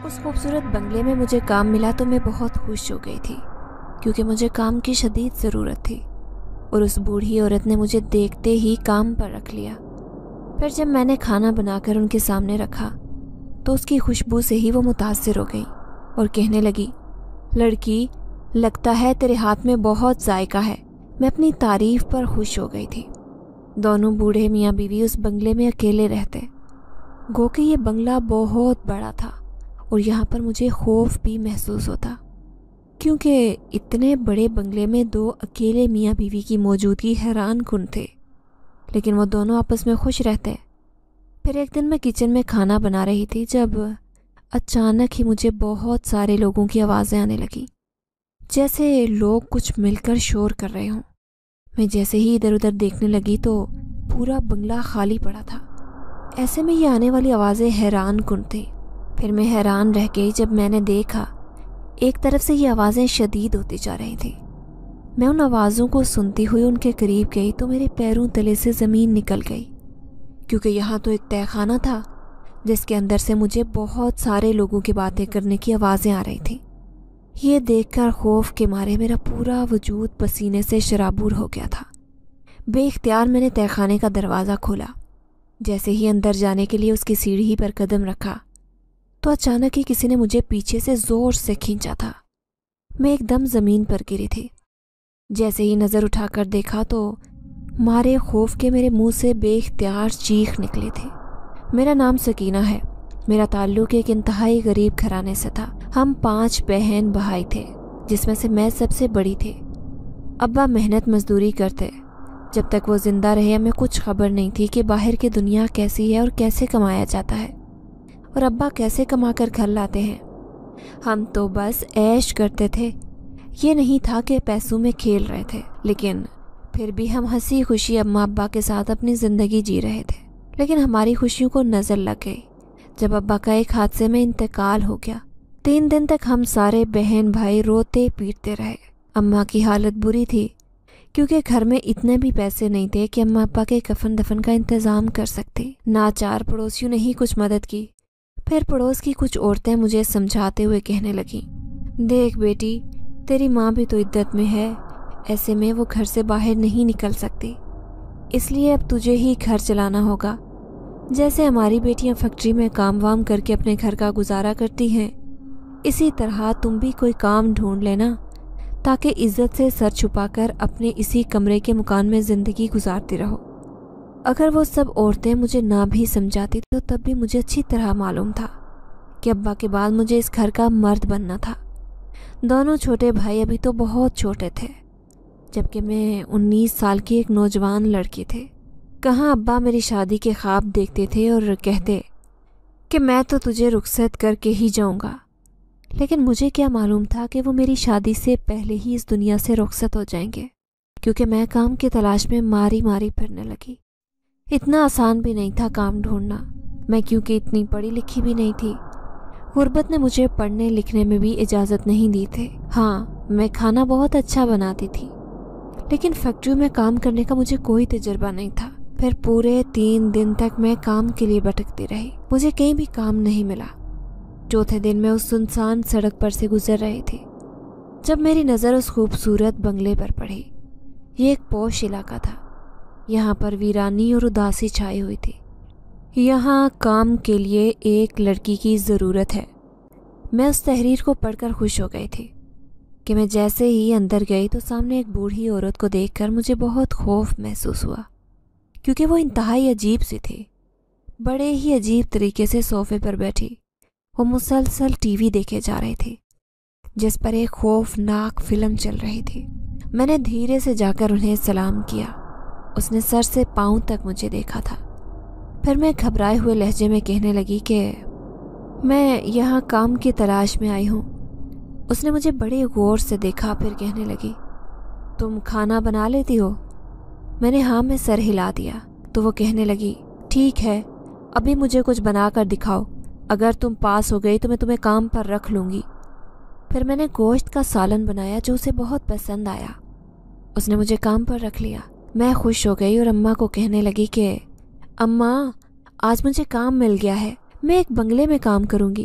اس خوبصورت بنگلے میں مجھے کام ملا تو میں بہت خوش ہو گئی تھی، کیونکہ مجھے کام کی شدید ضرورت تھی، اور اس بوڑھی عورت نے مجھے دیکھتے ہی کام پر رکھ لیا۔ پھر جب میں نے کھانا بنا کر ان کے سامنے رکھا تو اس کی خوشبو سے ہی وہ متاثر ہو گئی اور کہنے لگی، لڑکی، لگتا ہے تیرے ہاتھ میں بہت ذائقہ ہے۔ میں اپنی تعریف پر خوش ہو گئی تھی۔ دونوں بوڑھے میاں بیوی اس بنگلے میں اکیلے رہتے، گو کہ یہ بنگلہ بہت بڑا تھا اور یہاں پر مجھے خوف بھی محسوس ہوتا، کیونکہ اتنے بڑے بنگلے میں دو اکیلے میاں بیوی کی موجودگی حیران کن تھے، لیکن وہ دونوں آپس میں خوش رہتے۔ پھر ایک دن میں کچن میں کھانا بنا رہی تھی جب اچانک ہی مجھے بہت سارے لوگوں کی آوازیں آنے لگیں، جیسے لوگ کچھ مل کر شور کر رہے ہوں۔ میں جیسے ہی ادھر ادھر دیکھنے لگی تو پورا بنگلہ خالی پڑا تھا۔ ایسے میں یہ آنے والی آوازیں حیران کن تھیں۔ پھر میں حیران رہ گئی جب میں نے دیکھا ایک طرف سے یہ آوازیں شدید ہوتی جا رہی تھیں۔ میں ان آوازوں کو سنتی ہوئی ان کے قریب گئی تو میرے پیروں تلے سے زمین نکل گئی، کیونکہ یہاں تو ایک تہہ خانہ تھا جس کے اندر سے مجھے بہت سارے لوگوں کی باتیں کرنے کی آوازیں آ رہی تھیں۔ یہ دیکھ کر خوف کے مارے میرا پورا وجود پسینے سے شرابور ہو گیا تھا۔ بے اختیار میں نے تہہ خانے کا دروازہ کھولا۔ جیسے ہی اندر جانے کے لیے اس کی سیڑھی پر قدم رکھا تو اچانک ہی کسی نے مجھے پیچھے سے زور سے کھینچا تھا۔ میں ایک دم زمین پر گری تھی۔ جیسے ہی نظر اٹھا کر دیکھا تو مارے خوف کے میرے منہ سے بے اختیار چیخ نکلی تھی۔ میرا نام سکینہ ہے۔ میرا تعلق ایک انتہائی غریب گھرانے سے تھا۔ ہم 5 بہن بھائی تھے، جس میں سے میں سب سے بڑی تھی۔ ابا محنت مزدوری کرتے۔ جب تک وہ زندہ رہے ہمیں کچھ خبر نہیں تھی کہ باہر کی دنیا کیسی ہے اور کیسے کمایا جاتا ہے، اور ابا کیسے کما کر گھر لاتے ہیں۔ ہم تو بس عیش کرتے تھے۔ یہ نہیں تھا کہ پیسوں میں کھیل رہے تھے، لیکن پھر بھی ہم ہنسی خوشی اماں ابا کے ساتھ اپنی زندگی جی رہے تھے۔ لیکن ہماری خوشیوں کو نظر لگ گئی جب ابا کا ایک حادثے میں انتقال ہو گیا۔ 3 دن تک ہم سارے بہن بھائی روتے پیٹتے رہے۔ اماں کی حالت بری تھی، کیونکہ گھر میں اتنے بھی پیسے نہیں تھے کہ اماں ابا کے کفن دفن کا انتظام کر سکتی۔ ناچار پڑوسیوں نے ہی کچھ مدد کی۔ پھر پڑوس کی کچھ عورتیں مجھے سمجھاتے ہوئے کہنے لگیں، دیکھ بیٹی، تیری ماں بھی تو عدت میں ہے، ایسے میں وہ گھر سے باہر نہیں نکل سکتی، اس لیے اب تجھے ہی گھر چلانا ہوگا۔ جیسے ہماری بیٹیاں فیکٹری میں کام وام کر کے اپنے گھر کا گزارا کرتی ہیں، اسی طرح تم بھی کوئی کام ڈھونڈ لینا تاکہ عزت سے سر چھپا کر اپنے اسی کمرے کے مکان میں زندگی گزارتی رہو۔ اگر وہ سب عورتیں مجھے نہ بھی سمجھاتی تو تب بھی مجھے اچھی طرح معلوم تھا کہ ابا کے بعد مجھے اس گھر کا مرد بننا تھا۔ دونوں چھوٹے بھائی ابھی تو بہت چھوٹے تھے، جبکہ میں 19 سال کی ایک نوجوان لڑکی تھی۔ کہاں ابا میری شادی کے خواب دیکھتے تھے اور کہتے کہ میں تو تجھے رخصت کر کے ہی جاؤں گا، لیکن مجھے کیا معلوم تھا کہ وہ میری شادی سے پہلے ہی اس دنیا سے رخصت ہو جائیں گے، کیونکہ میں کام کی تلاش میں ماری ماری پھرنے لگی۔ اتنا آسان بھی نہیں تھا کام ڈھونڈنا، میں کیونکہ اتنی پڑھی لکھی بھی نہیں تھی۔ غربت نے مجھے پڑھنے لکھنے میں بھی اجازت نہیں دی تھی۔ ہاں، میں کھانا بہت اچھا بناتی تھی، لیکن فیکٹری میں کام کرنے کا مجھے کوئی تجربہ نہیں تھا۔ پھر پورے 3 دن تک میں کام کے لیے بھٹکتی رہی، مجھے کہیں بھی کام نہیں ملا۔ چوتھے دن میں اس سنسان سڑک پر سے گزر رہی تھی جب میری نظر اس خوبصورت بنگلے پر پڑی۔ یہ ایک پوش علاقہ تھا، یہاں پر ویرانی اور اداسی چھائی ہوئی تھی۔ یہاں کام کے لیے ایک لڑکی کی ضرورت ہے۔ میں اس تحریر کو پڑھ کر خوش ہو گئی تھی کہ میں جیسے ہی اندر گئی تو سامنے ایک بوڑھی عورت کو دیکھ کر مجھے بہت خوف محسوس ہوا، کیونکہ وہ انتہائی عجیب سی تھی۔ بڑے ہی عجیب طریقے سے صوفے پر بیٹھی وہ مسلسل ٹی وی دیکھے جا رہی تھی، جس پر ایک خوفناک فلم چل رہی تھی۔ میں نے دھیرے سے جا کر انہیں سلام کیا۔ اس نے سر سے پاؤں تک مجھے دیکھا تھا۔ پھر میں گھبرائے ہوئے لہجے میں کہنے لگی کہ میں یہاں کام کی تلاش میں آئی ہوں۔ اس نے مجھے بڑے غور سے دیکھا، پھر کہنے لگی، تم کھانا بنا لیتی ہو؟ میں نے ہاں میں سر ہلا دیا تو وہ کہنے لگی، ٹھیک ہے، ابھی مجھے کچھ بنا کر دکھاؤ، اگر تم پاس ہو گئی تو میں تمہیں کام پر رکھ لوں گی۔ پھر میں نے گوشت کا سالن بنایا جو اسے بہت پسند آیا۔ اس نے مجھے کام پر رکھ لیا۔ میں خوش ہو گئی اور اماں کو کہنے لگی کہ اماں، آج مجھے کام مل گیا ہے، میں ایک بنگلے میں کام کروں گی۔